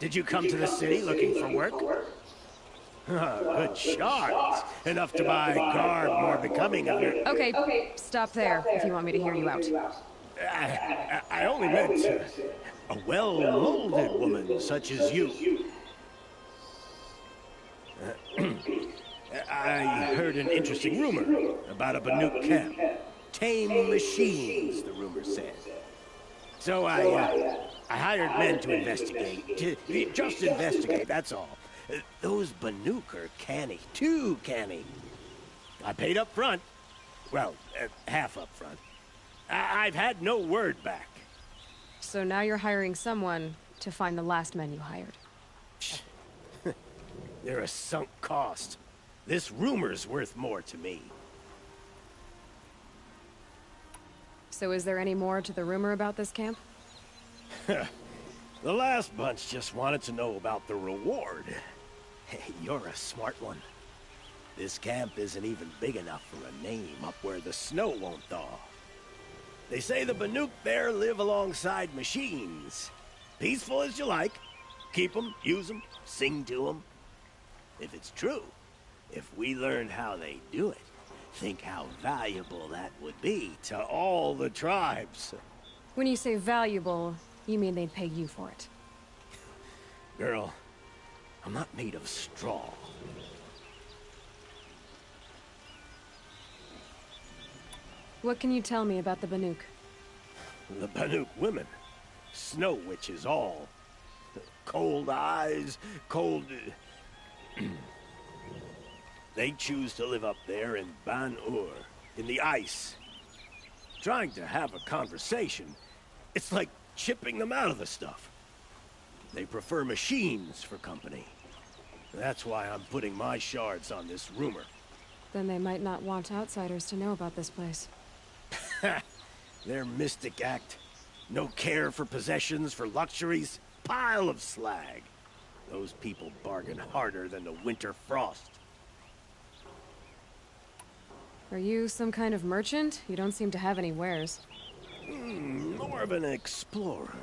Did you come to the city looking for work? Good shards. Enough to buy garb more becoming of your... Okay, stop there if you want me to hear you out. I only meant a well-molded woman such as you. I heard an interesting rumor about a Banuk camp. Tame machines, the rumor said. So I hired men to investigate. Just investigate, that's all. Those Banuk are canny, too canny. I paid up front. Well, half up front. I've had no word back. So now you're hiring someone to find the last men you hired. They're a sunk cost. This rumor's worth more to me. So is there any more to the rumor about this camp? The last bunch just wanted to know about the reward. Hey, you're a smart one. This camp isn't even big enough for a name up where the snow won't thaw. They say the Banuk there live alongside machines. Peaceful as you like. Keep them, use them, sing to them. If it's true, if we learned how they do it, think how valuable that would be to all the tribes. When you say valuable, you mean they'd pay you for it. Girl, I'm not made of straw. What can you tell me about the Banuk? The Banuk women. Snow witches all. Cold eyes, cold... They choose to live up there in Ban-Ur, in the ice. Trying to have a conversation, it's like chipping them out of the stuff. They prefer machines for company. That's why I'm putting my shards on this rumor. Then they might not want outsiders to know about this place. Their mystic act. No care for possessions, for luxuries. Pile of slag. Those people bargain harder than the winter frost. Are you some kind of merchant? You don't seem to have any wares. More of an explorer.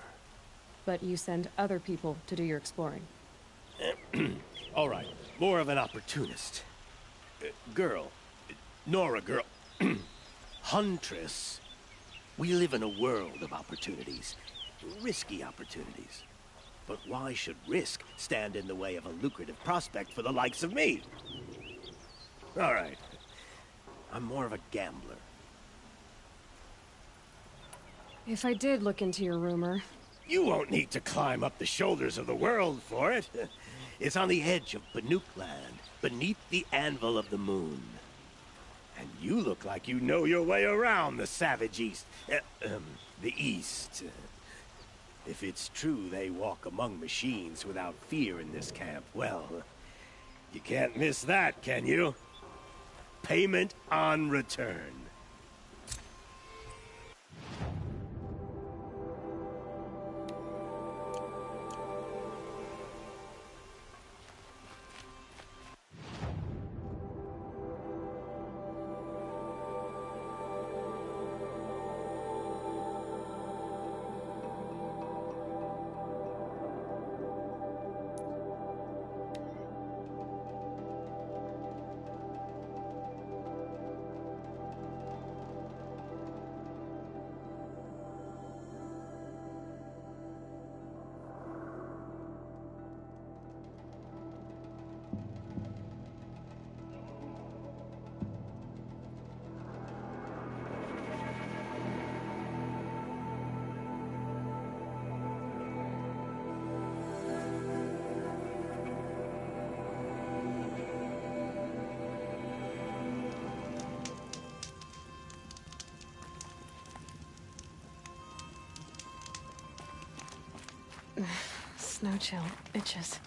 But you send other people to do your exploring. All right, more of an opportunist. Girl. Nora girl. Huntress. We live in a world of opportunities. Risky opportunities. But why should risk stand in the way of a lucrative prospect for the likes of me? All right. I'm more of a gambler. If I did look into your rumor... You won't need to climb up the shoulders of the world for it. It's on the edge of Banuk land, beneath the anvil of the moon. And you look like you know your way around the savage east. The east. If it's true they walk among machines without fear in this camp, well, you can't miss that, can you? Payment on return. Snow chill. Itches.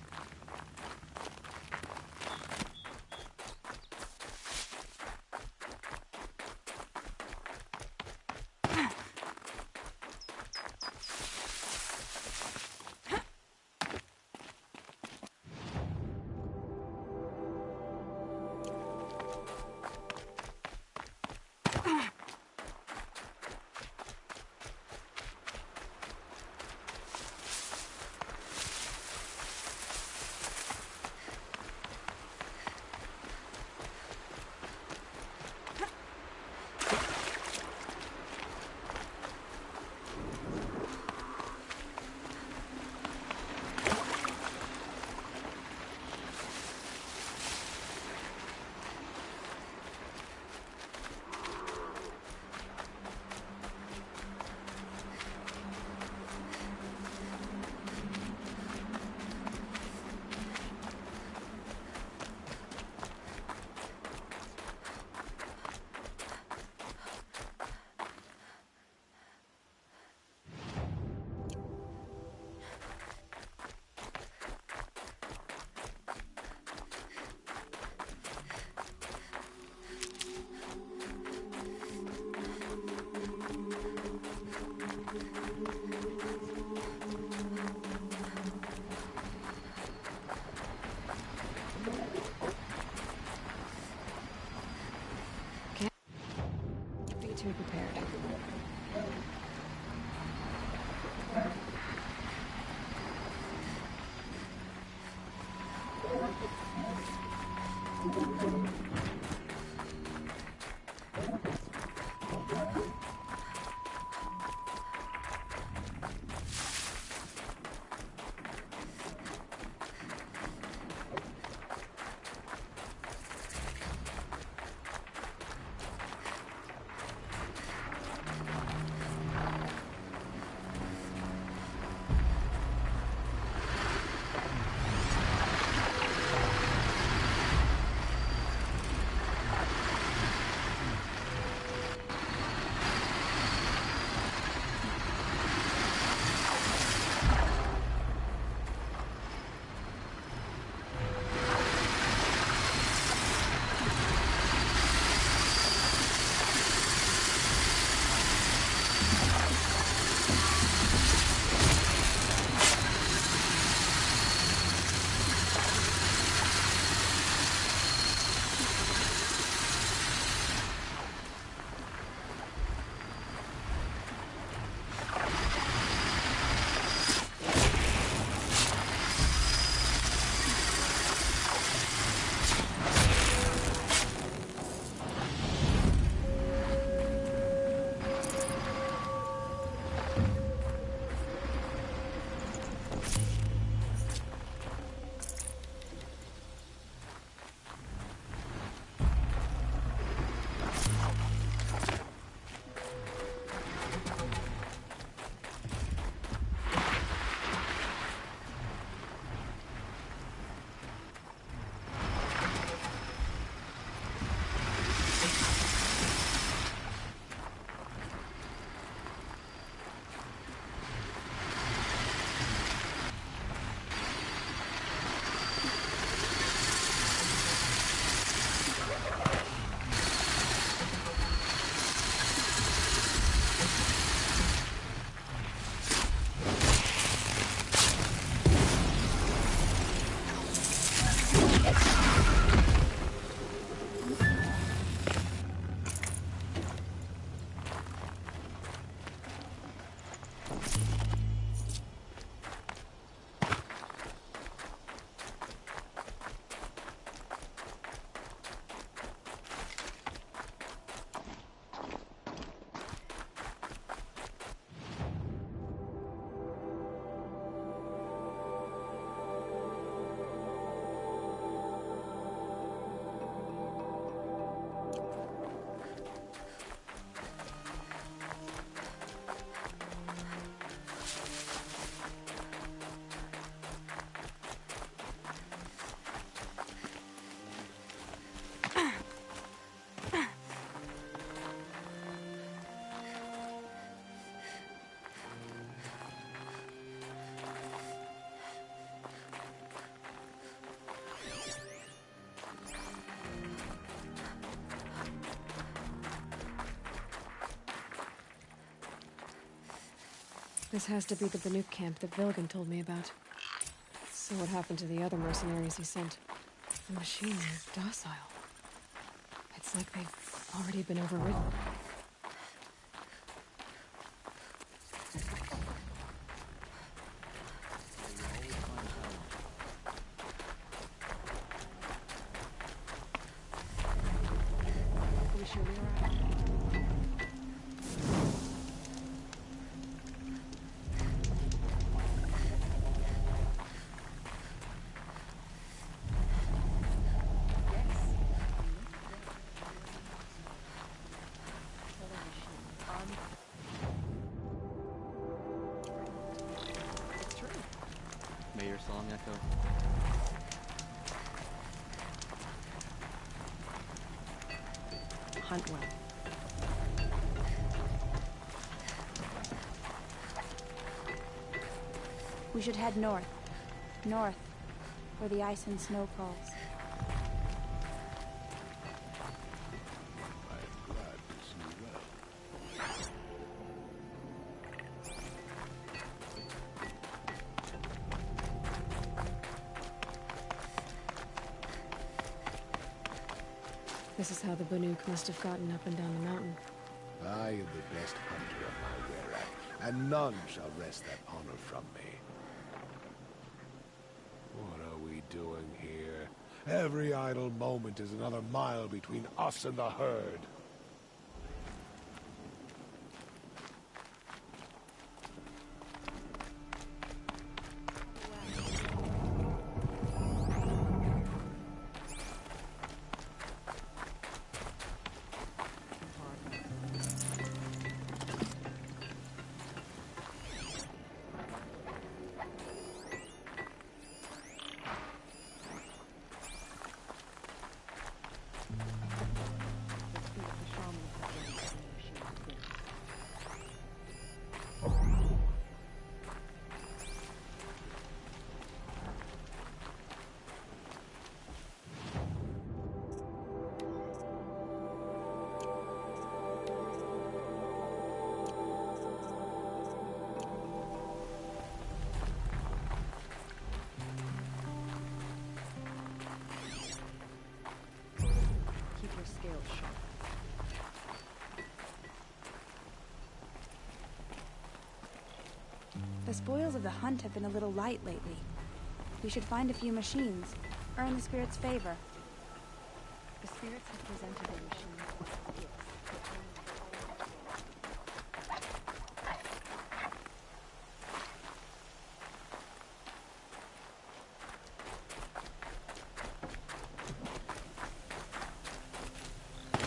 too prepared. This has to be the Banuk camp that Vilgan told me about. So what happened to the other mercenaries he sent? The machines are docile. It's like they've already been overridden. Are we sure we are out? May your song echo. Hunt well. We should head north. North, where the ice and snow falls. I'm glad to see you well. This is how the Banuk must have gotten up and down the mountain. I am the best hunter of my Werak, and none shall wrest that honor from me. What are we doing here? Every idle moment is another mile between us and the herd. The spoils of the hunt have been a little light lately. We should find a few machines, earn the spirit's favor. The spirits have presented their machines with gifts.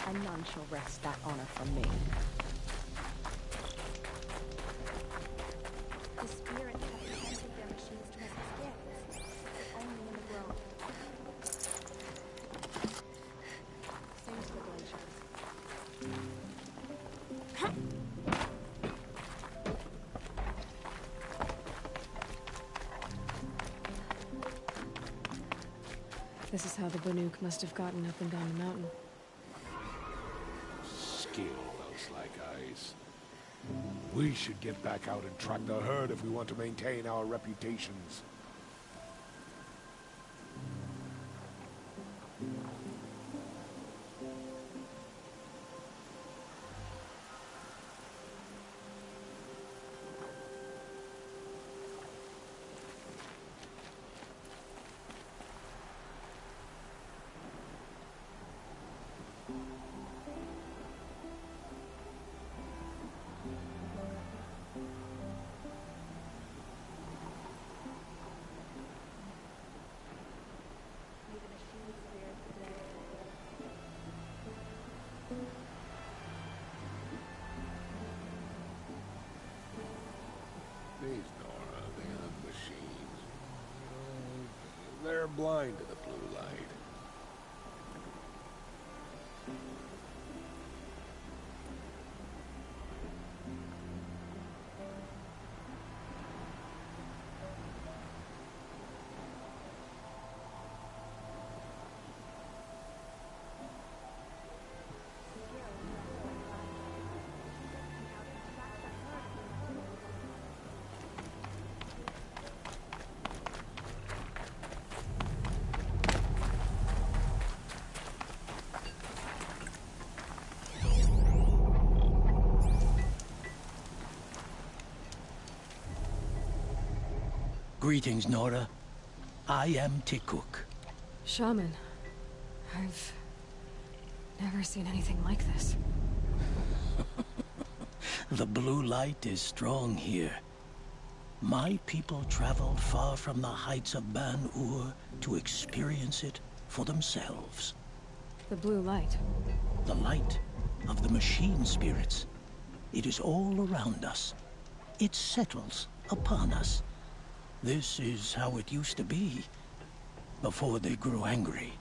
And none shall wrest that honor from me. The spirits have presented their machines to us as gifts, but only in the grove. Same to the glaciers. This is how the Banuk must have gotten up and down the mountain. Skill melts like ice. We should get back out and track the herd if we want to maintain our reputations. These Nora, they are machines. They're blind to the blue light. Greetings, Nora. I am Tikuk. Shaman, I've never seen anything like this. The blue light is strong here. My people traveled far from the heights of Ban-Ur to experience it for themselves. The blue light. The light of the machine spirits. It is all around us. It settles upon us. This is how it used to be, before they grew angry.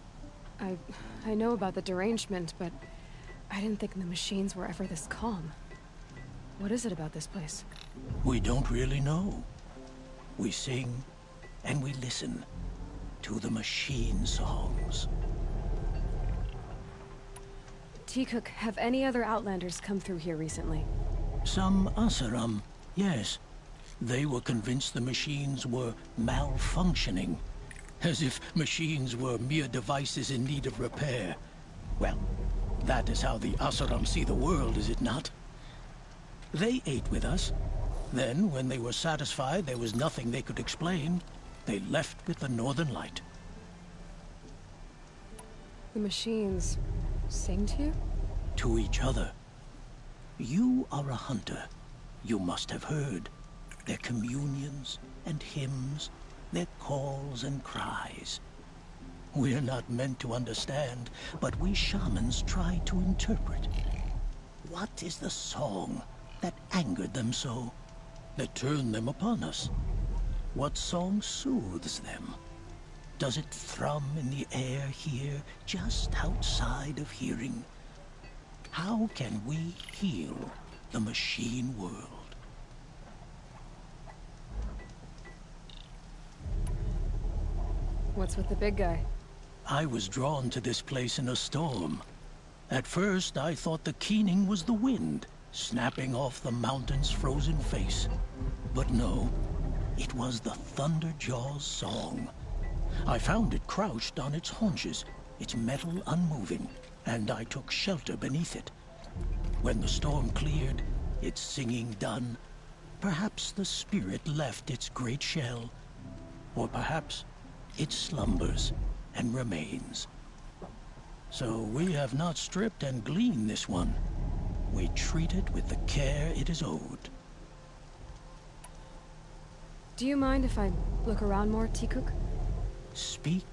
I know about the derangement, but I didn't think the machines were ever this calm. What is it about this place? We don't really know. We sing and we listen to the machine songs. Tikuk, have any other Outlanders come through here recently? Some Asaram, yes. They were convinced the machines were malfunctioning. As if machines were mere devices in need of repair. Well, that is how the Asaram see the world, is it not? They ate with us. Then, when they were satisfied there was nothing they could explain, they left with the Northern Light. The machines sing to you? To each other. You are a hunter. You must have heard their communions and hymns, their calls and cries. We're not meant to understand, but we shamans try to interpret. What is the song that angered them so, that turned them upon us? What song soothes them? Does it thrum in the air here, just outside of hearing? How can we heal the machine world? What's with the big guy? I was drawn to this place in a storm. At first, I thought the keening was the wind, snapping off the mountain's frozen face. But no, it was the Thunderjaw's song. I found it crouched on its haunches, its metal unmoving, and I took shelter beneath it. When the storm cleared, its singing done, perhaps the spirit left its great shell, or perhaps it slumbers and remains. So we have not stripped and gleaned this one. We treat it with the care it is owed. Do you mind if I look around more, Tikuk? Speak,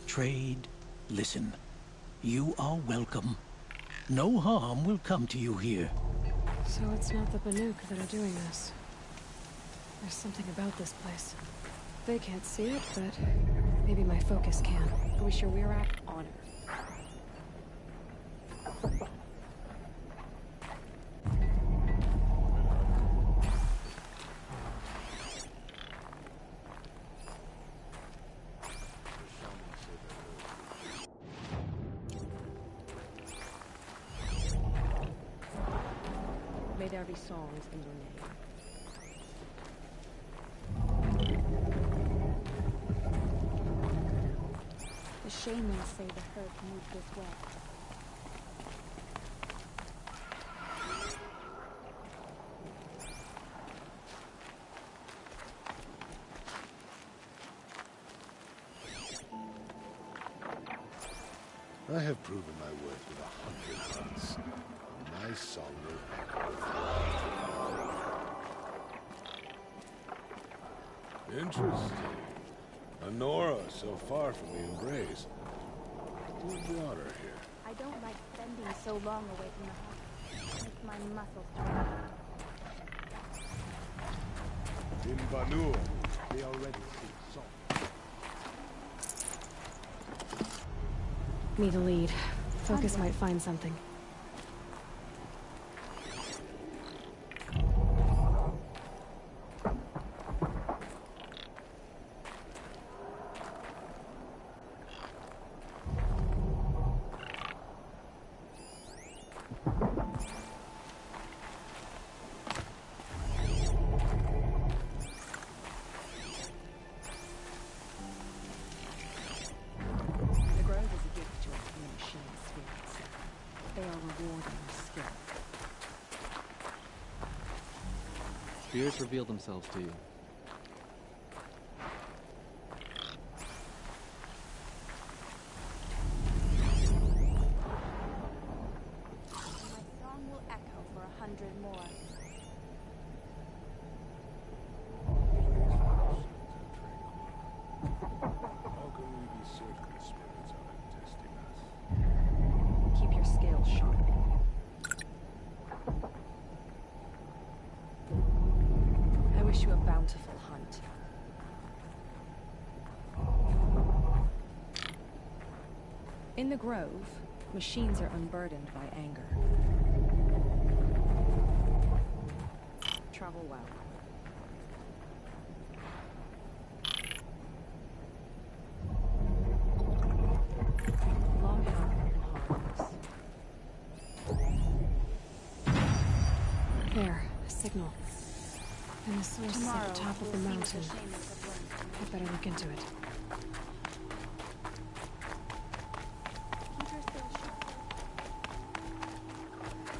trade, listen. You are welcome. No harm will come to you here. So it's not the Banuk that are doing this. There's something about this place. They can't see it, but maybe my focus can. Are we sure we're at honor? May there be songs in your name. The shamans say the herd moved this way. I have proven my worth with 100 hunts. My song will echo. Interesting. Honora, so far from the embrace. Who brought her here? I don't like spending so long away from the hunt. Makes my muscles tight. In Banur, they already sing song. Need a lead. Focus might find something. The grove is a gift to us from the machine spirits. They are rewarding our skill. Spirits reveal themselves to you. My song will echo for 100 more. How can we be certain spirits aren't testing us? Keep your scales sharp. I wish you a bountiful hunt. In the grove, machines are unburdened by anger. Travel well. Long health and harmless. There, a signal. And the source is Tomorrow, at the top of the we'll see what mountain. the shamans have learned. I'd better look into it. Keep your skills sharp.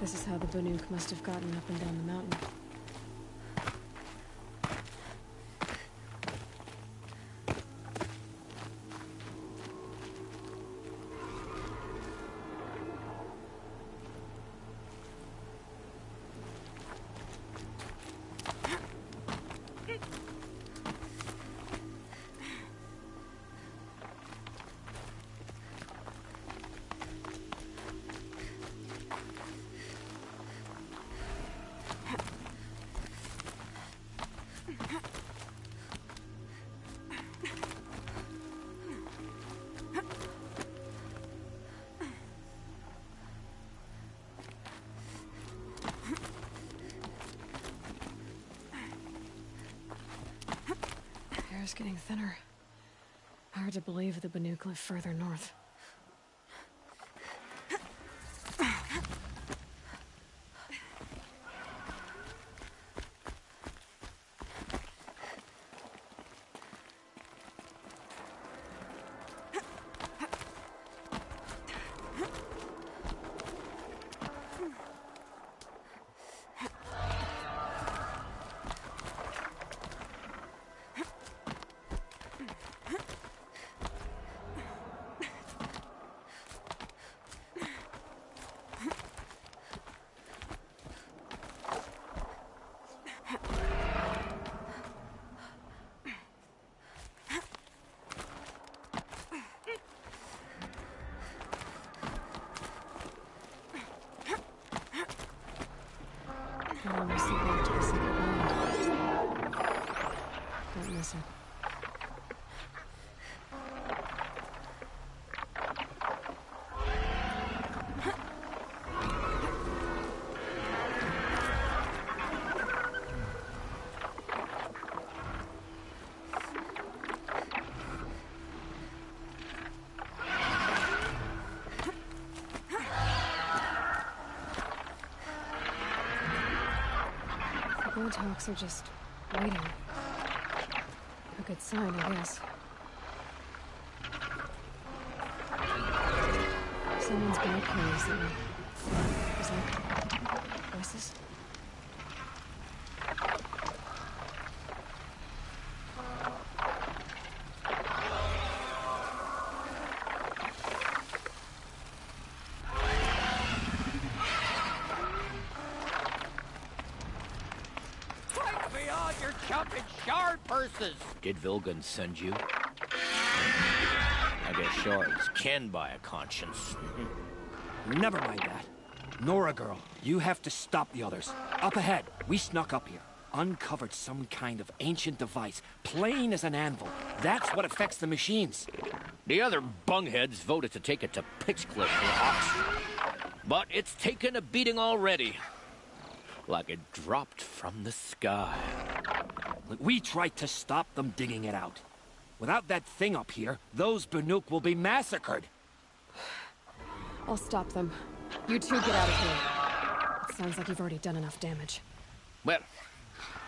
This is how the Banuk must have gotten up and down the mountain. Air's getting thinner. Hard to believe the Banuk live further north. I almost think back to the second island. Don't miss it. Hawks are just waiting. A good sign, I guess. Someone's been up here recently. There's like voices. Did Vilgun send you? I guess shards can buy a conscience. Never mind that. Nora girl, you have to stop the others. Up ahead, we snuck up here. Uncovered some kind of ancient device, plain as an anvil. That's what affects the machines. The other bungheads voted to take it to Pitchcliff for Oxford. But it's taken a beating already. Like it dropped from the sky. We tried to stop them digging it out. Without that thing up here, those Banuk will be massacred. I'll stop them. You two get out of here. It sounds like you've already done enough damage. Well,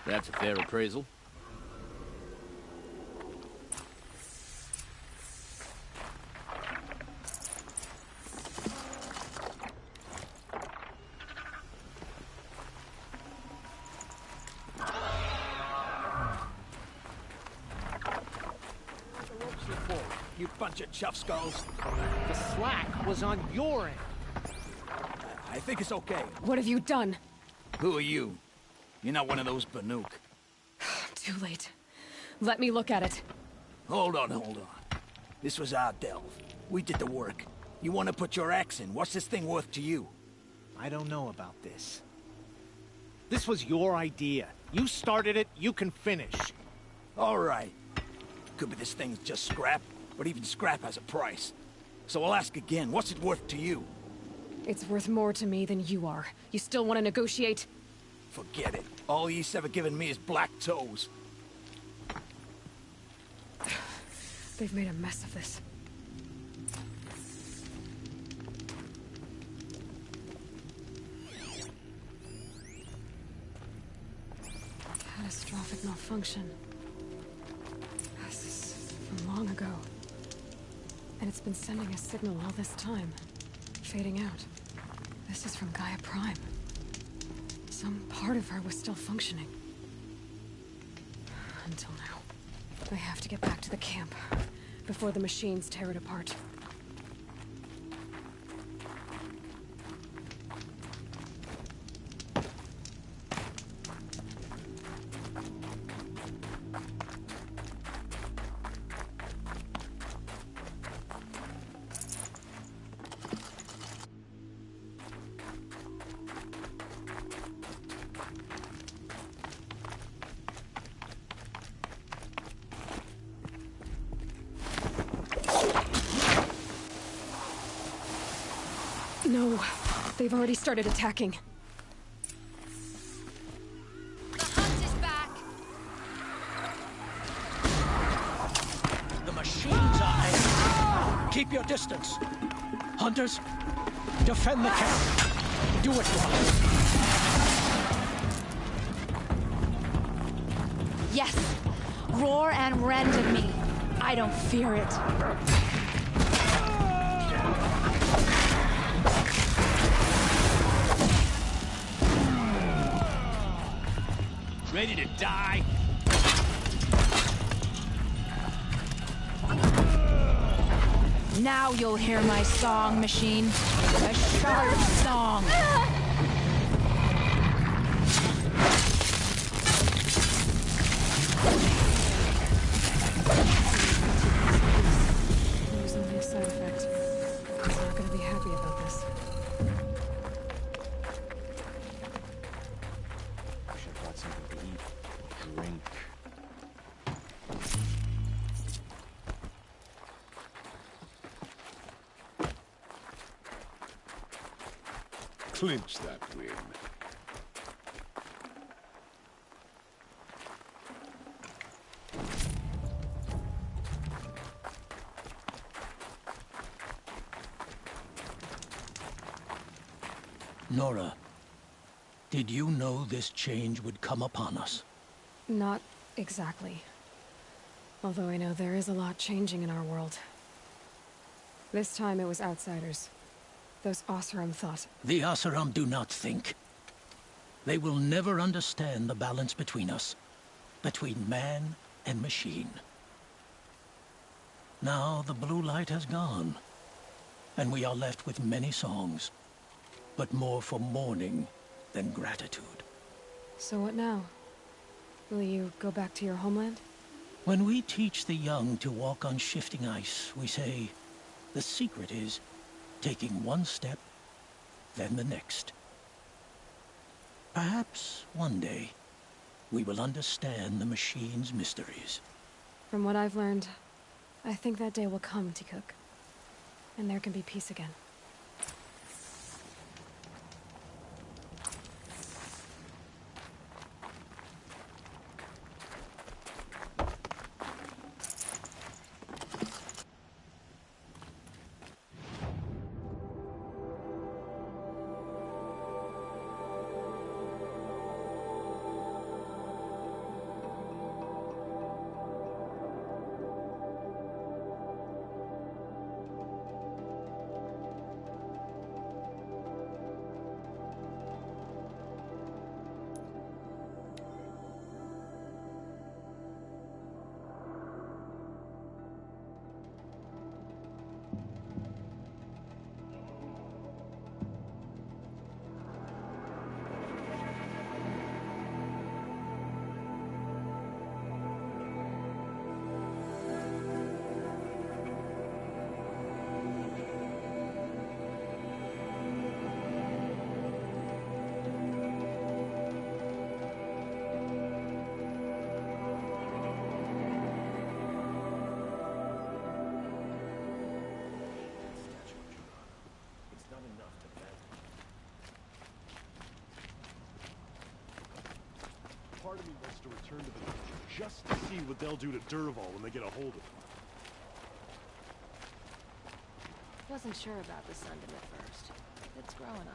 that's a fair appraisal. You bunch of chuff skulls. The slack was on your end. I think it's okay. What have you done? Who are you? You're not one of those Banuk. Too late. Let me look at it. Hold on. This was our delve. We did the work. You want to put your axe in? What's this thing worth to you? I don't know about this. This was your idea. You started it, you can finish. All right. Could be this thing's just scrap, but even scrap has a price. So I'll ask again, what's it worth to you? It's worth more to me than you are. You still want to negotiate? Forget it. All you've ever given me is black toes. They've made a mess of this. Catastrophic malfunction. This is from long ago. And it's been sending a signal all this time, fading out. This is from Gaia Prime. Some part of her was still functioning. Until now. I have to get back to the camp before the machines tear it apart. No, they've already started attacking. The hunt is back. The machines are angry. Keep your distance. Hunters, defend the camp. Do it well. Yes. Roar and rend at me. I don't fear it. Ready to die? Now you'll hear my song, machine. A sharp song. There's only a side effect. I'm not gonna be happy about this. I should have brought something to eat. Drink. Clinch that win. Nora, did you know this change would come upon us? Not exactly. Although I know there is a lot changing in our world. This time it was outsiders. Those Oseram thought. The Oseram do not think. They will never understand the balance between us. Between man and machine. Now the blue light has gone. And we are left with many songs. But more for mourning than gratitude. So what now? Will you go back to your homeland? When we teach the young to walk on shifting ice, we say, the secret is taking one step, then the next. Perhaps one day, we will understand the machine's mysteries. From what I've learned, I think that day will come, Tikuk. And there can be peace again. Part of me wants to return to the village just to see what they'll do to Durval when they get a hold of him. Wasn't sure about the Sundom at first. It's growing on me.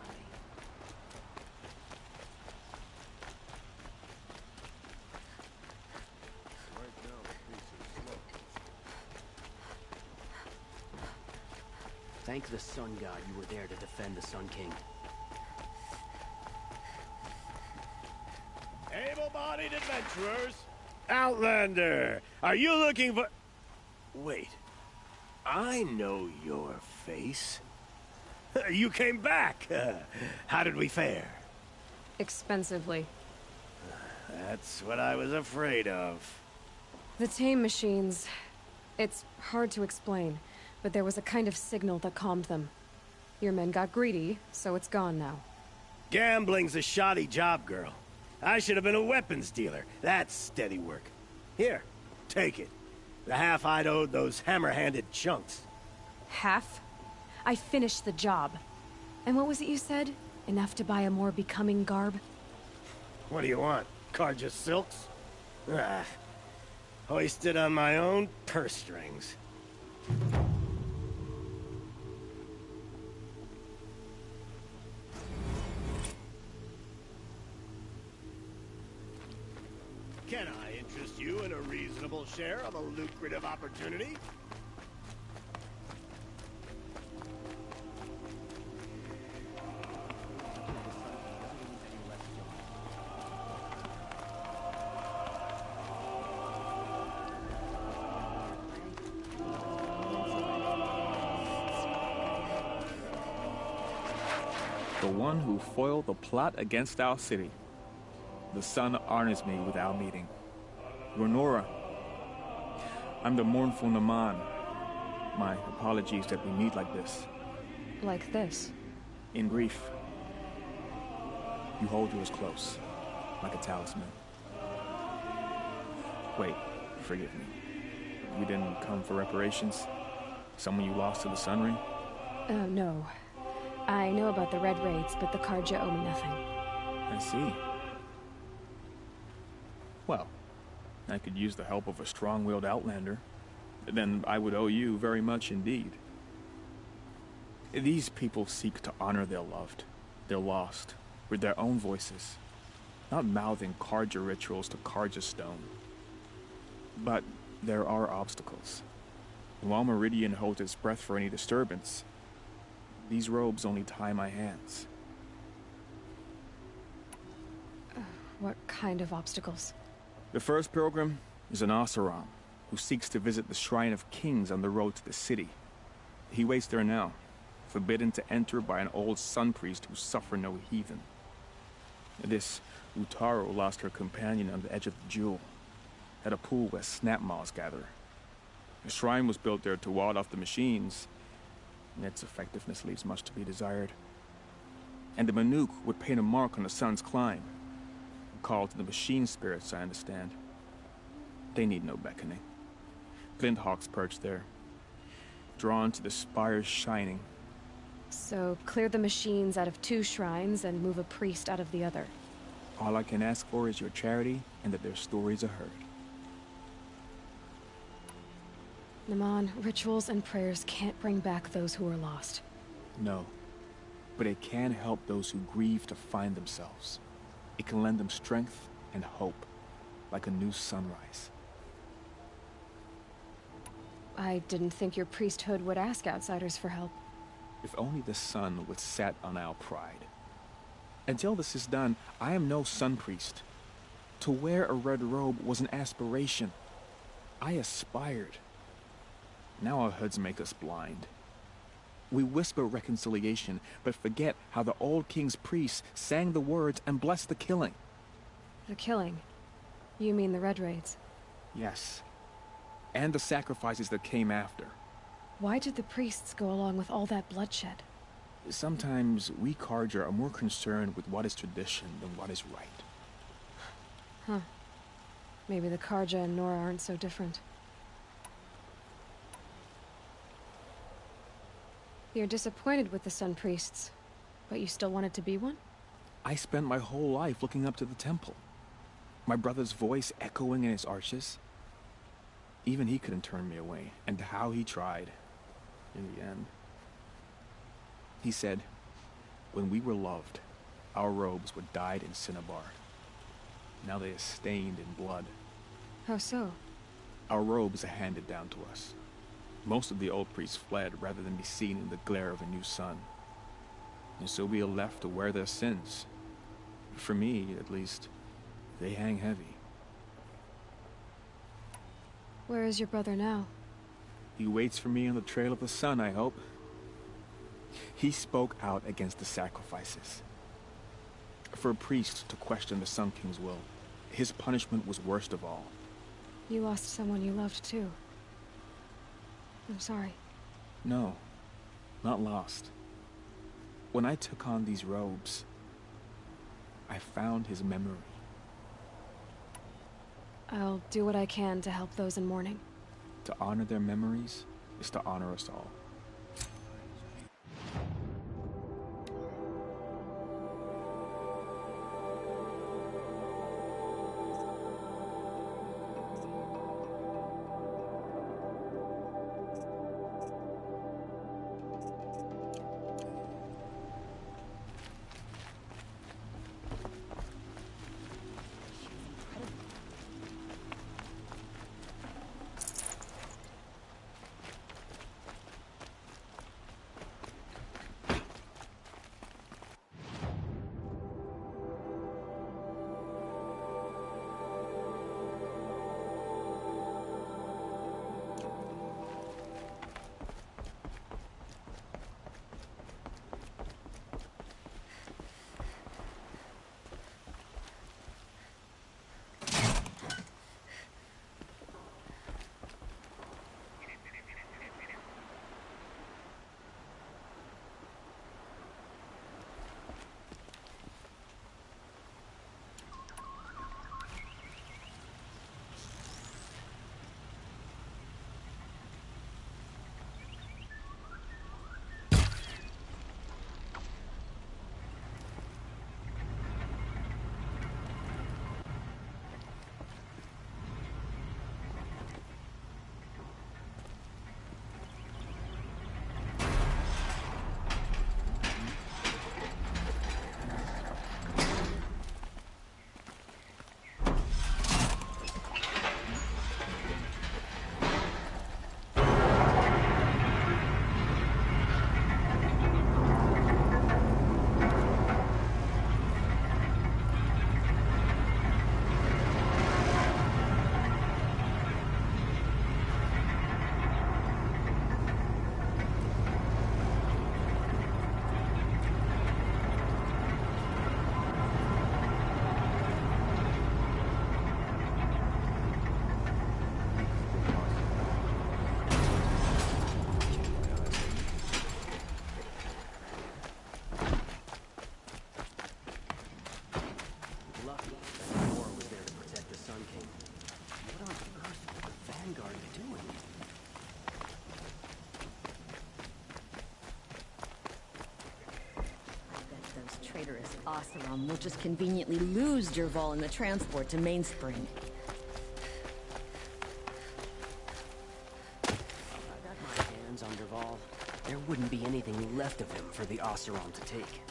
Right now, the pace is slow. Thank the Sun God you were there to defend the Sun King. adventurers! Outlander! Are you looking for... Wait. I know your face. You came back! How did we fare? Expensively. That's what I was afraid of. The tame machines... It's hard to explain, but there was a kind of signal that calmed them. Your men got greedy, so it's gone now. Gambling's a shoddy job, girl. I should have been a weapons dealer. That's steady work. Here, take it. The half I'd owed those hammer-handed chunks. Half? I finished the job. And what was it you said? Enough to buy a more becoming garb? What do you want? Carja silks? Ah, hoisted on my own purse strings. Can I interest you in a reasonable share of a lucrative opportunity? The one who foiled the plot against our city. The sun honors me with our meeting. Renora, I'm the mournful Naman. My apologies that we meet like this. Like this? In grief. You hold yours close, like a talisman. Wait, forgive me. You didn't come for reparations? Someone you lost to the Sun Ring? No. I know about the Red Raids, but the Carja owe me nothing. I see. Well, I could use the help of a strong-willed outlander. Then I would owe you very much indeed. These people seek to honor their loved, their lost, with their own voices, not mouthing Carja rituals to Carja stone. But there are obstacles. While Meridian holds its breath for any disturbance, these robes only tie my hands. What kind of obstacles? The first pilgrim is an Oseram, who seeks to visit the Shrine of Kings on the road to the city. He waits there now, forbidden to enter by an old sun priest who suffer no heathen. This Utaro lost her companion on the edge of the jewel, at a pool where snap moths gather. The shrine was built there to ward off the machines, and its effectiveness leaves much to be desired. And the Manuk would paint a mark on the sun's climb, a call to the machine spirits, I understand. They need no beckoning. Flinthawks perch there, drawn to the spire's shining. So, clear the machines out of 2 shrines and move a priest out of the other. All I can ask for is your charity and that their stories are heard. Naman, rituals and prayers can't bring back those who are lost. No, but it can help those who grieve to find themselves. It can lend them strength and hope, like a new sunrise. I didn't think your priesthood would ask outsiders for help. If only the sun would set on our pride. Until this is done, I am no sun priest. To wear a red robe was an aspiration. I aspired. Now our hoods make us blind. We whisper reconciliation, but forget how the old king's priests sang the words and blessed the killing. The killing? You mean the Red Raids? Yes. And the sacrifices that came after. Why did the priests go along with all that bloodshed? Sometimes we Carja are more concerned with what is tradition than what is right. Huh. Maybe the Carja and Nora aren't so different. You're disappointed with the Sun Priests, but you still wanted to be one? I spent my whole life looking up to the temple. My brother's voice echoing in its arches. Even he couldn't turn me away, and how he tried. In the end. He said, when we were loved, our robes were dyed in cinnabar. Now they are stained in blood. How so? Our robes are handed down to us. Most of the old priests fled rather than be seen in the glare of a new sun. And so we are left to wear their sins. For me, at least, they hang heavy. Where is your brother now? He waits for me on the Trail of the Sun, I hope. He spoke out against the sacrifices. For a priest to question the Sun King's will, his punishment was worst of all. You lost someone you loved, too. I'm sorry. No, not lost. When I took on these robes, I found his memory. I'll do what I can to help those in mourning. To honor their memories is to honor us all. Traitorous Oseram will just conveniently lose Dervahl in the transport to Mainspring. If I got my hands on Dervahl, there wouldn't be anything left of him for the Oseram to take.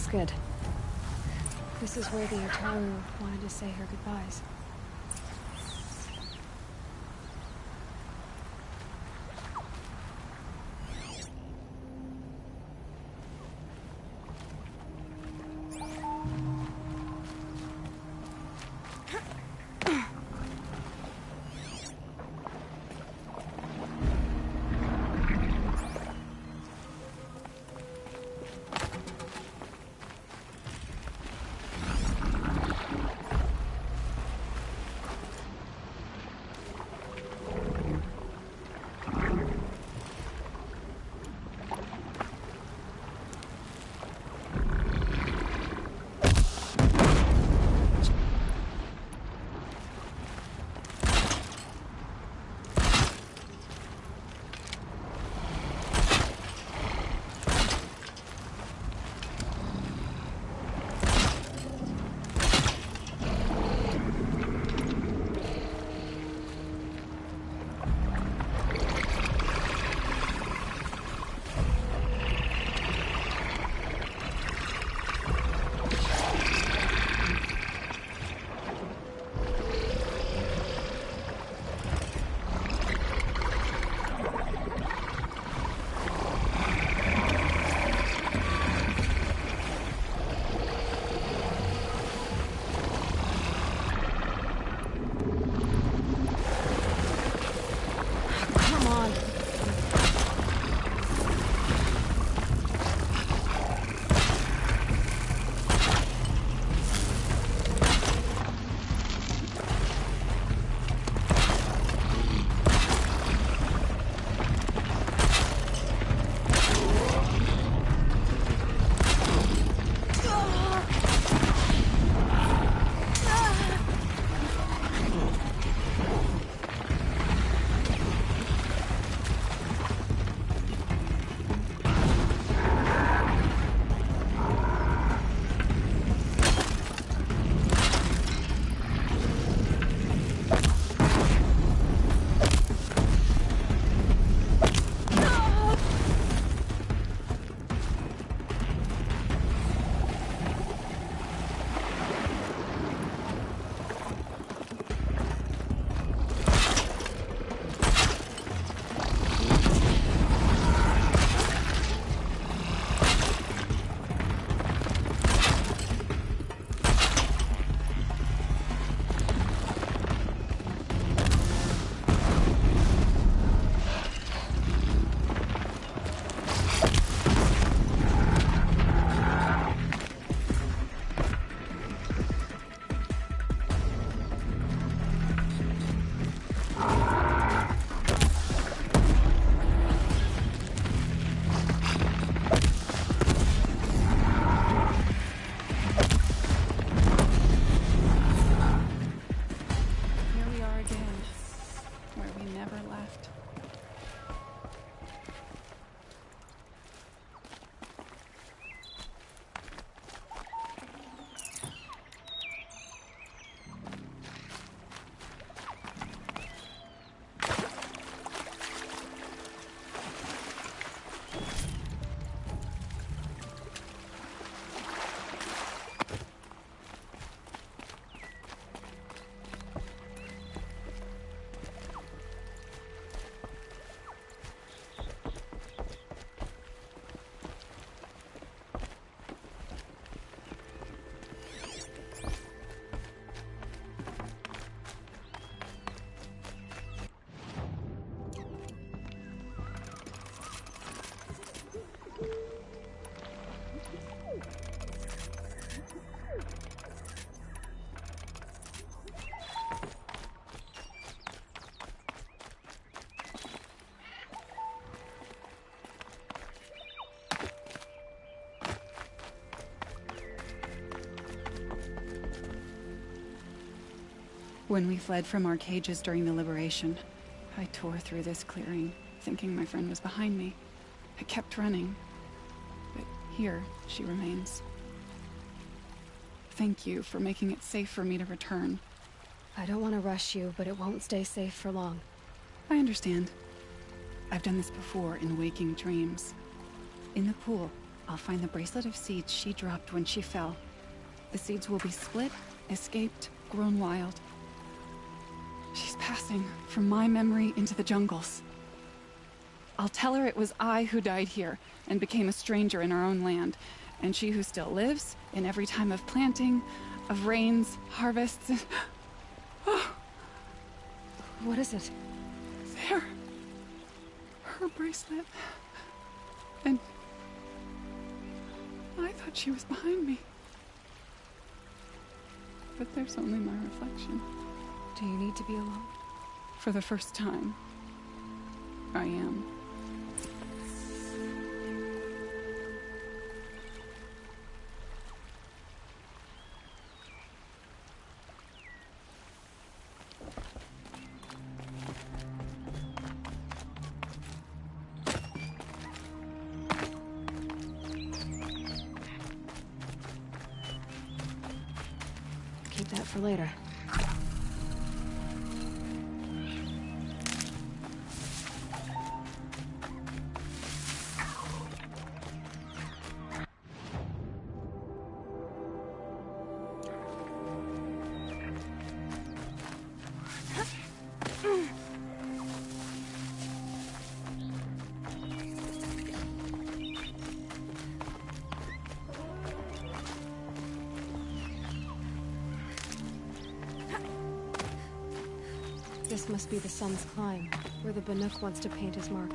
Looks good. This is where the Utaru wanted to say her goodbyes. When we fled from our cages during the liberation, I tore through this clearing, thinking my friend was behind me. I kept running, but here she remains. Thank you for making it safe for me to return. I don't want to rush you, but it won't stay safe for long. I understand. I've done this before in waking dreams. In the pool, I'll find the bracelet of seeds she dropped when she fell. The seeds will be split, escaped, grown wild. She's passing from my memory into the jungles. I'll tell her it was I who died here and became a stranger in our own land, and she who still lives in every time of planting, of rains, harvests, and... Oh. What is it? There. Her bracelet. And... I thought she was behind me. But there's only my reflection. Do you need to be alone? For the first time, I am. Keep that for later. This must be the Sun's Climb, where the Banuk wants to paint his mark.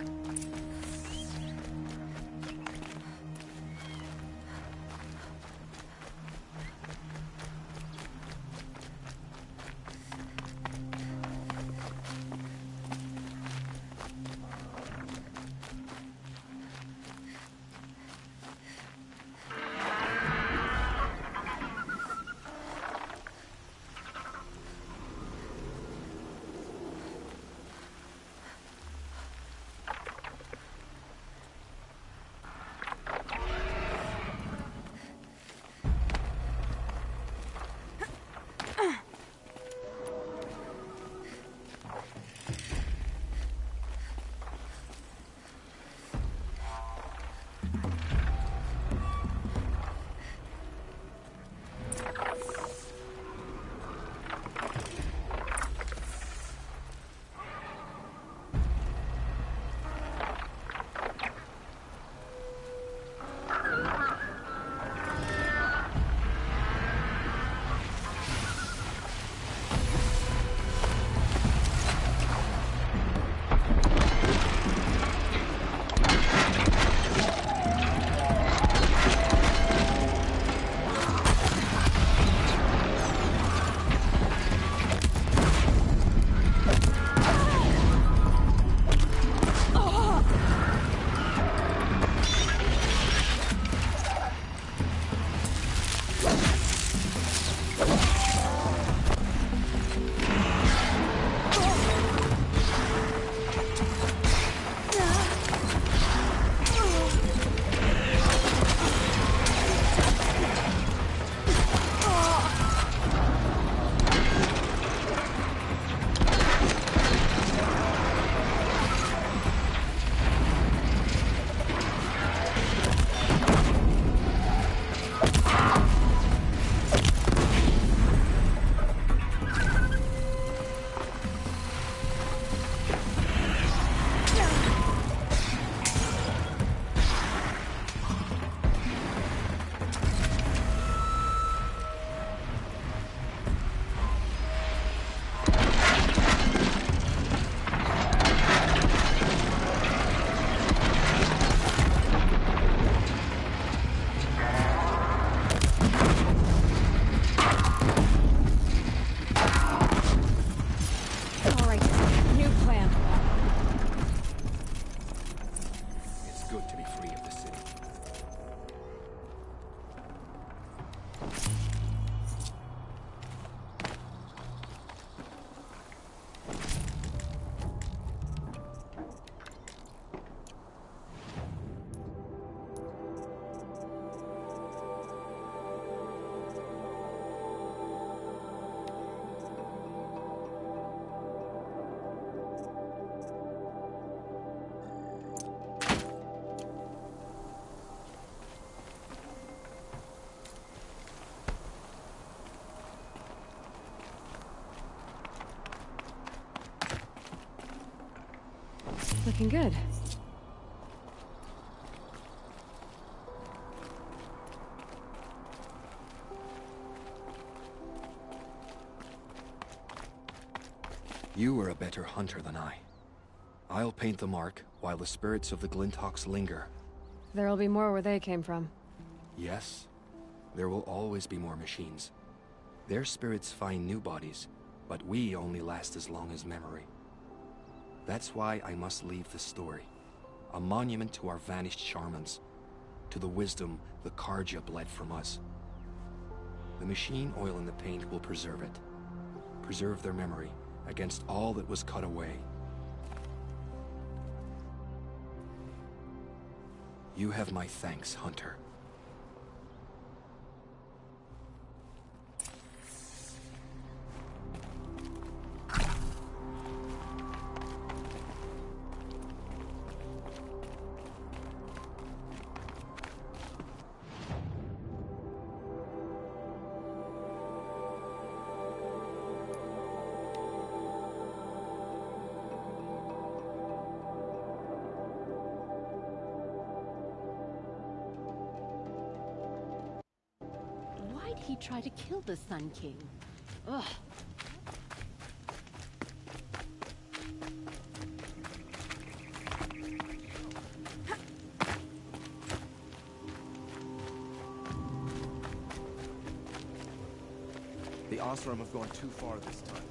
looking good. You are a better hunter than I. I'll paint the mark while the spirits of the Glinthawks linger. There'll be more where they came from. Yes, there will always be more machines. Their spirits find new bodies, but we only last as long as memory. That's why I must leave the story. A monument to our vanished shamans, to the wisdom the Karja bled from us. The machine oil in the paint will preserve it. Preserve their memory against all that was cut away. You have my thanks, Hunter. Why'd he try to kill the Sun King? Ugh. The Osram have gone too far this time.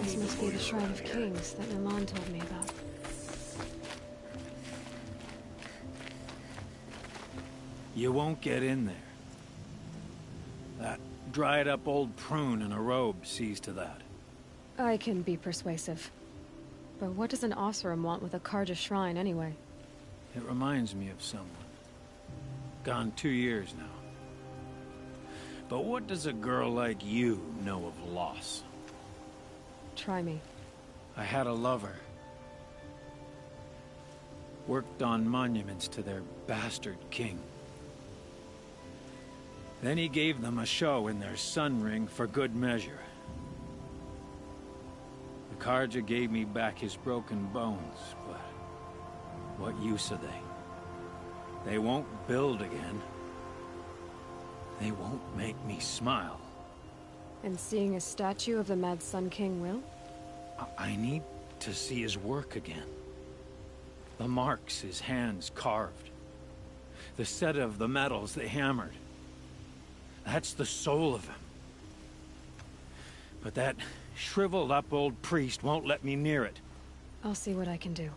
This must be the Shrine of Kings that Milan told me about. You won't get in there. That dried-up old prune in a robe sees to that. I can be persuasive. But what does an Osram want with a Karja shrine, anyway? It reminds me of someone. Gone 2 years now. But what does a girl like you know of loss? Try me. I had a lover. Worked on monuments to their bastard king. Then he gave them a show in their sun ring for good measure. The Karja gave me back his broken bones, but what use are they? They won't build again. They won't make me smile. And seeing a statue of the Mad Sun King will? I need to see his work again. The marks his hands carved. The set of the metals they hammered. That's the soul of him. But that shriveled up old priest won't let me near it. I'll see what I can do.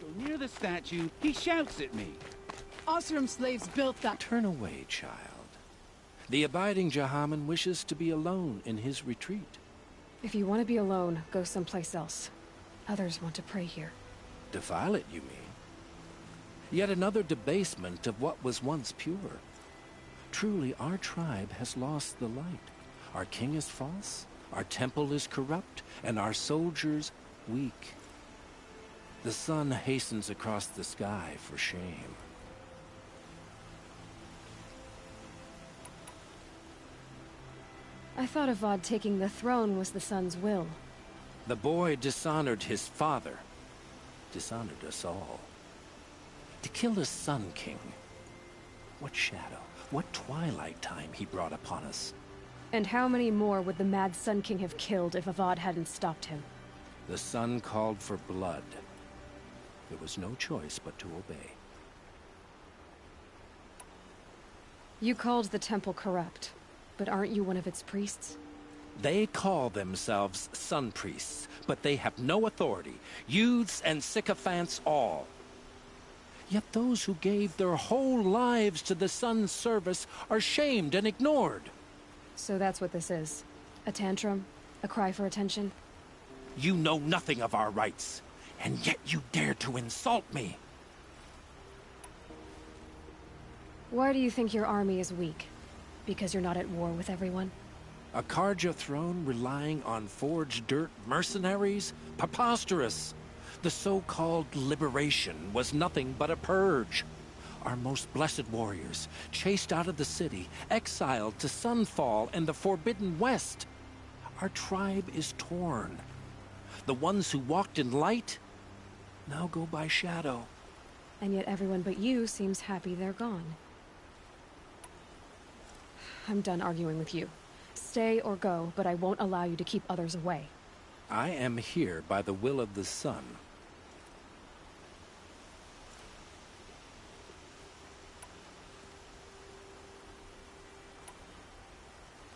Go near the statue, he shouts at me. Osram slaves built that. Turn away, child. The abiding Jahaman wishes to be alone in his retreat. If you want to be alone, go someplace else. Others want to pray here. Defile it, you mean? Yet another debasement of what was once pure. Truly, our tribe has lost the light. Our king is false, our temple is corrupt, and our soldiers weak. The sun hastens across the sky for shame. I thought Avad taking the throne was the sun's will. The boy dishonored his father, dishonored us all. To kill the Sun King. What shadow, what twilight time he brought upon us. And how many more would the Mad Sun King have killed if Avad hadn't stopped him? The sun called for blood. There was no choice but to obey. You called the temple corrupt, but aren't you one of its priests? They call themselves sun priests, but they have no authority. Youths and sycophants all. Yet those who gave their whole lives to the sun's service are shamed and ignored. So that's what this is. A tantrum? A cry for attention? You know nothing of our rights, and yet you dare to insult me. Why do you think your army is weak? Because you're not at war with everyone? A Karja throne relying on forged dirt mercenaries? Preposterous! The so-called liberation was nothing but a purge. Our most blessed warriors, chased out of the city, exiled to Sunfall and the Forbidden West. Our tribe is torn. The ones who walked in light now go by shadow. And yet everyone but you seems happy they're gone. I'm done arguing with you. Stay or go, but I won't allow you to keep others away. I am here by the will of the sun.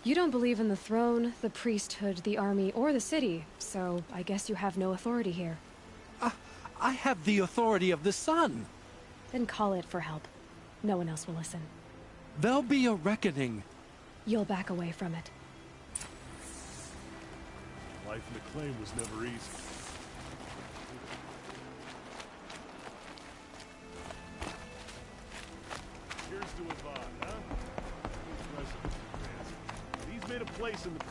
You don't believe in the throne, the priesthood, the army, or the city, so I guess you have no authority here. I have the authority of the sun. Then call it for help. No one else will listen. There'll be a reckoning. You'll back away from it. Life in the claim was never easy. Here's to Avad, huh? He's made a place in the...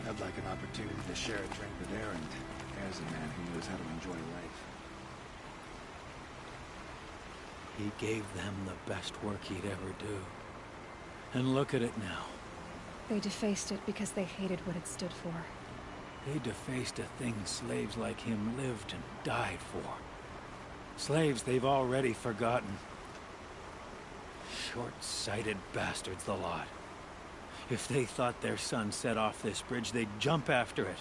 I'd like an opportunity to share a drink with Erend, as a man who knows how to enjoy life. He gave them the best work he'd ever do. And look at it now. They defaced it because they hated what it stood for. They defaced a thing slaves like him lived and died for. Slaves they've already forgotten. Short-sighted bastards, the lot. If they thought their son set off this bridge, they'd jump after it.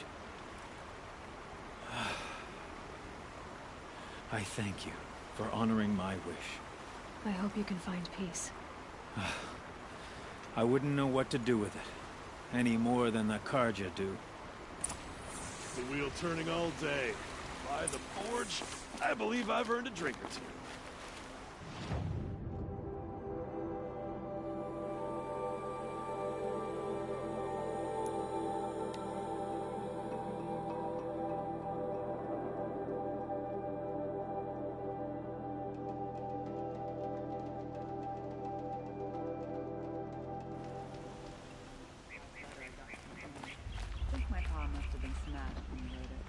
I thank you for honoring my wish. I hope you can find peace. I wouldn't know what to do with it, any more than the Karja do. The wheel turning all day. By the forge, I believe I've earned a drink or two. I think my paw must have been smashed when you wrote it.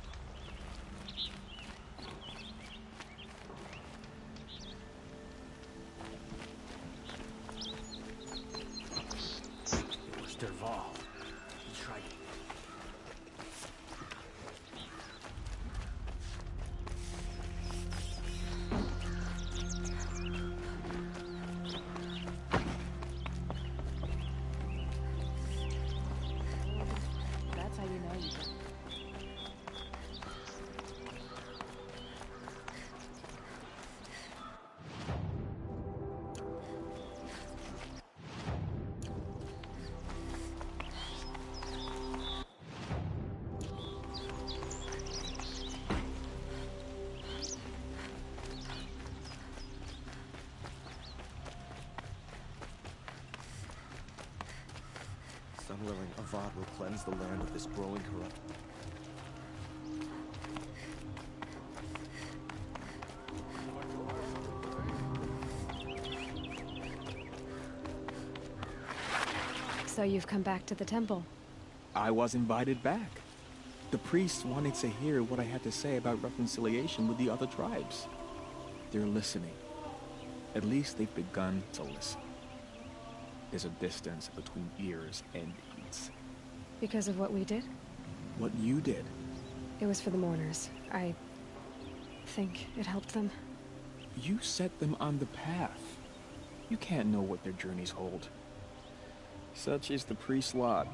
It was Derval. He tried it. That's how you know you don't. Sun willing, Avad will cleanse the land of this growing corrupt. So you've come back to the temple. I was invited back. The priests wanted to hear what I had to say about reconciliation with the other tribes. They're listening. At least they've begun to listen. There's a distance between ears and deeds. Because of what we did? What you did. It was for the mourners. I think it helped them. You set them on the path. You can't know what their journeys hold. Such is the priest's lot.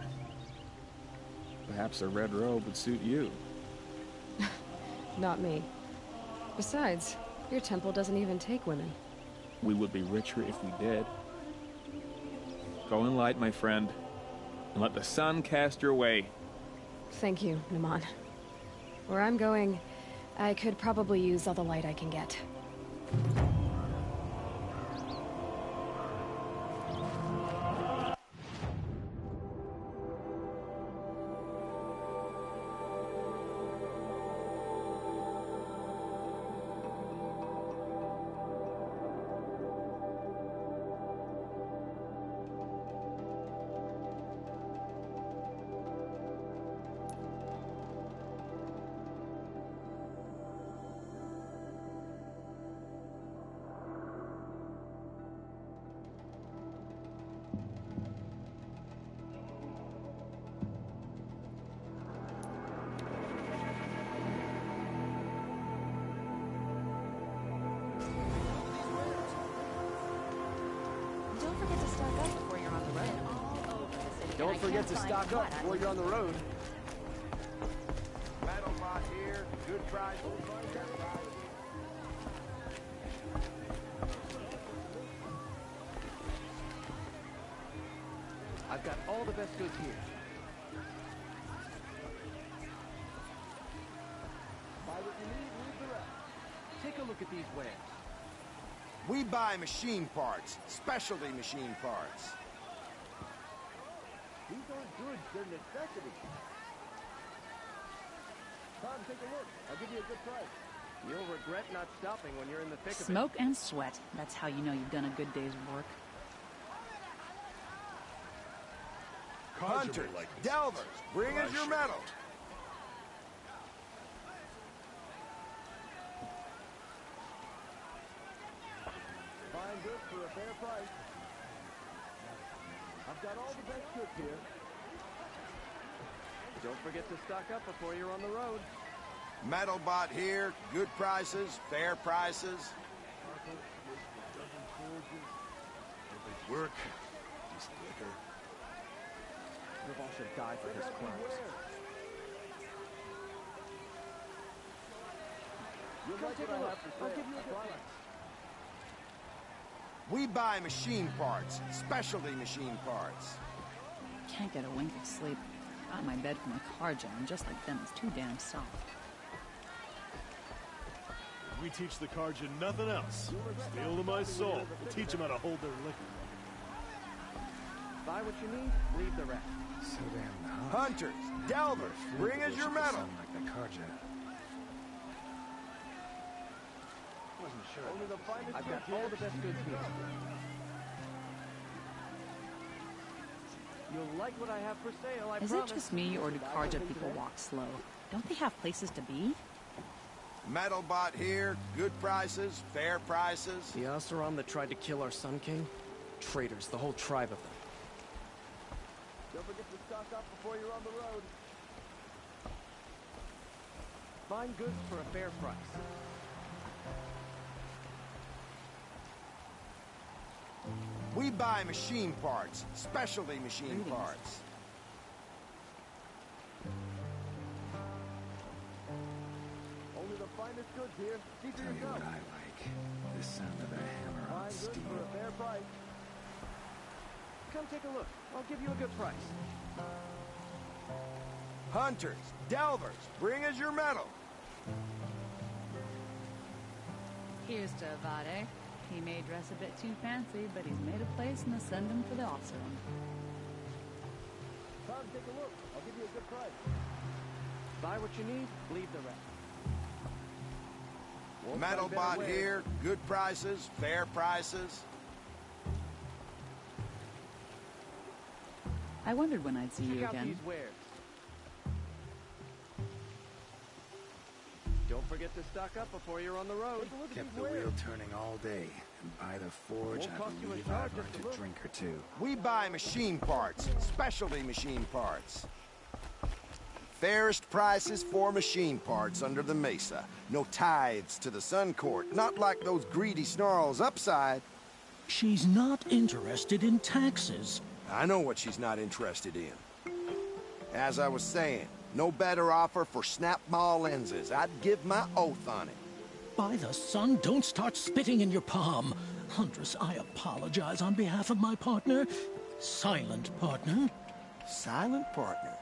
Perhaps a red robe would suit you. Not me. Besides, your temple doesn't even take women. We would be richer if we did. Go in light, my friend, and let the sun cast your way. Thank you, Naman. Where I'm going, I could probably use all the light I can get. Don't forget to stock up before you're on the road. Metal bot here. Good price. I've got all the best goods here. Buy what you need, leave the rest. Take a look at these wares. We buy machine parts, specialty machine parts. These aren't goods, they're necessities. Tom, take a look. I'll give you a good price. You'll regret not stopping when you're in the thick of it. Smoke and sweat. That's how you know you've done a good day's work. Hunters, delvers, bring us your metal. Find goods for a fair price. I've got all the best goods here. Don't forget to stock up before you're on the road. Metal bot here, good prices, fair prices. Work, decent liquor. Derval should die for his crimes. Come take a look. I'll give you a good price. We buy machine parts, specialty machine parts. Can't get a wink of sleep. Got in my bed from a car jam, just like them. It's too damn soft. We teach the Karja nothing else. Steel to my soul. We'll teach them how to hold their liquor. Buy what you need, leave the rest. So damn hot. Hunters, delvers, bring us your metal. Sound like the Karja. Wasn't sure. Only the finest I've got all the best goods here. You'll like what I have for sale, I Is promise. it just me, or do Karja people walk slow? Don't they have places to be? Metal bot here, good prices, fair prices. The Oseram that tried to kill our Sun King? Traitors, the whole tribe of them. Don't forget to stock up before you're on the road. Find goods for a fair price. We buy machine parts, specialty machine parts. Only the finest goods here. See for Tell you yourself. what I like. The sound of a hammer on Find goods steel. for a fair price. Come take a look. I'll give you a good price. Hunters, delvers, bring us your metal. Here's to Avade. He may dress a bit too fancy, but he's made a place in the Sendum for the Oseram. Tom, take a look. I'll give you a good price. Buy what you need, leave the rest. Won't Metal find better bot wares. here, good prices, fair prices. I wondered when I'd see you Check out again. these wares. Don't forget to stock up before you're on the road. Kept the wheel turning all day, and by the forge, Won't I cost you a believe charge I've just to earned look. a drink or two. We buy machine parts, specialty machine parts. Fairest prices for machine parts under the mesa. No tithes to the Sun Court, not like those greedy snarls upside. She's not interested in taxes. I know what she's not interested in. As I was saying, no better offer for snap maw lenses. I'd give my oath on it. By the sun, don't start spitting in your palm. Huntress, I apologize on behalf of my partner. Silent partner. Silent partner?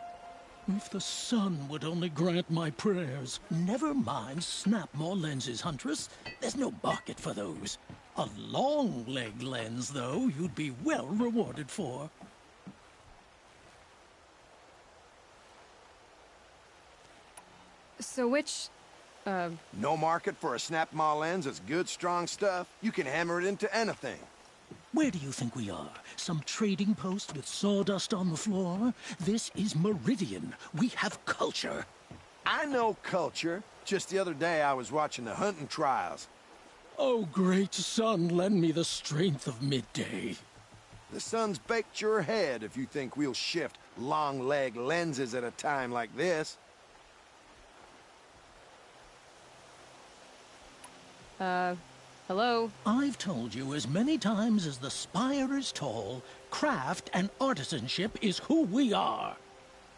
If the sun would only grant my prayers. Never mind snap more lenses, Huntress. There's no market for those. A long leg lens, though, you'd be well rewarded for. So which, No market for a snap maw lens is good, strong stuff. You can hammer it into anything. Where do you think we are? Some trading post with sawdust on the floor? This is Meridian. We have culture. I know culture. Just the other day I was watching the hunting trials. Oh, great sun, lend me the strength of midday. The sun's baked your head if you think we'll shift long leg lenses at a time like this. hello? I've told you as many times as the spire is tall, Craft and artisanship is who we are.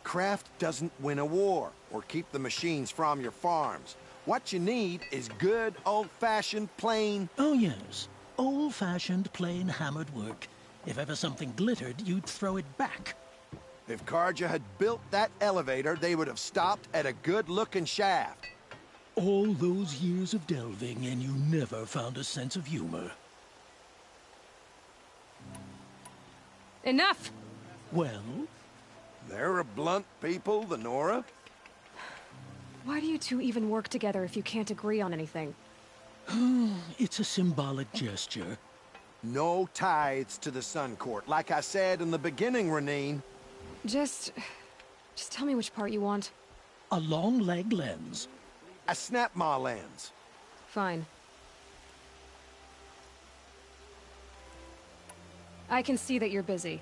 Craft doesn't win a war or keep the machines from your farms. What you need is good, old-fashioned, plain... Oh, yes. Old-fashioned, plain hammered work. If ever something glittered, you'd throw it back. If Karja had built that elevator, they would have stopped at a good-looking shaft. All those years of delving, and you never found a sense of humor. Enough! Well? They're a blunt people, the Nora. Why do you two even work together if you can't agree on anything? It's a symbolic gesture. No tithes to the Sun Court, like I said in the beginning, Renine. Just tell me which part you want. A long leg lens. A snap-maw lens. Fine. I can see that you're busy.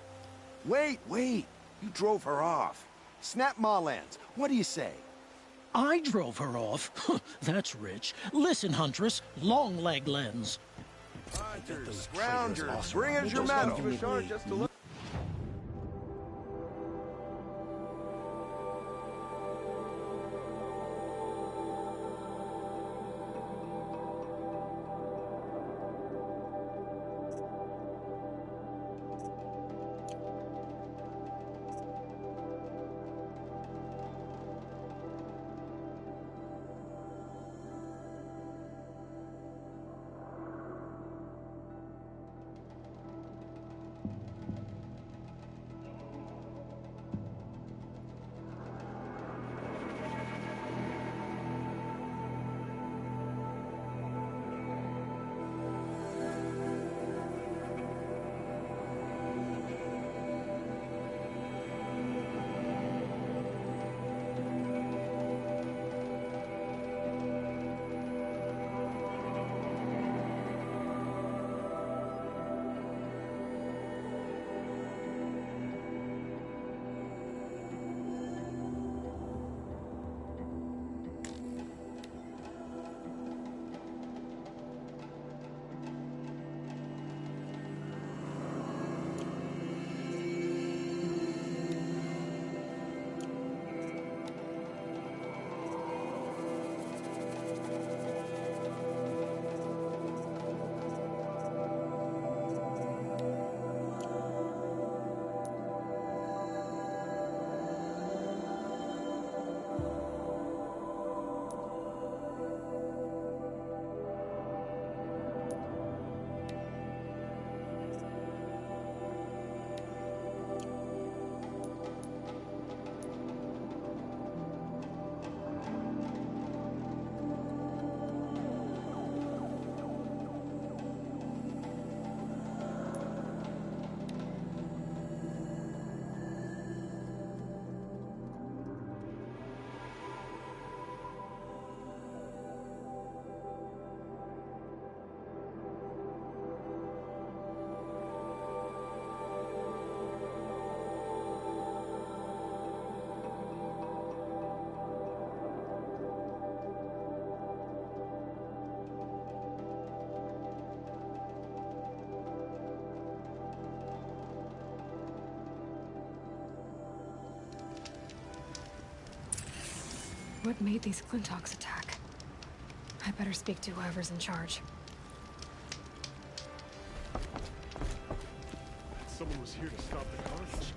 Wait. You drove her off. Snap-maw lens. What do you say? I drove her off? That's rich. Listen, Huntress. Long leg lens. Hunters, scroungers, bring us your metal. What made these Clintox attack? I better speak to whoever's in charge. Someone was here to stop the carnage.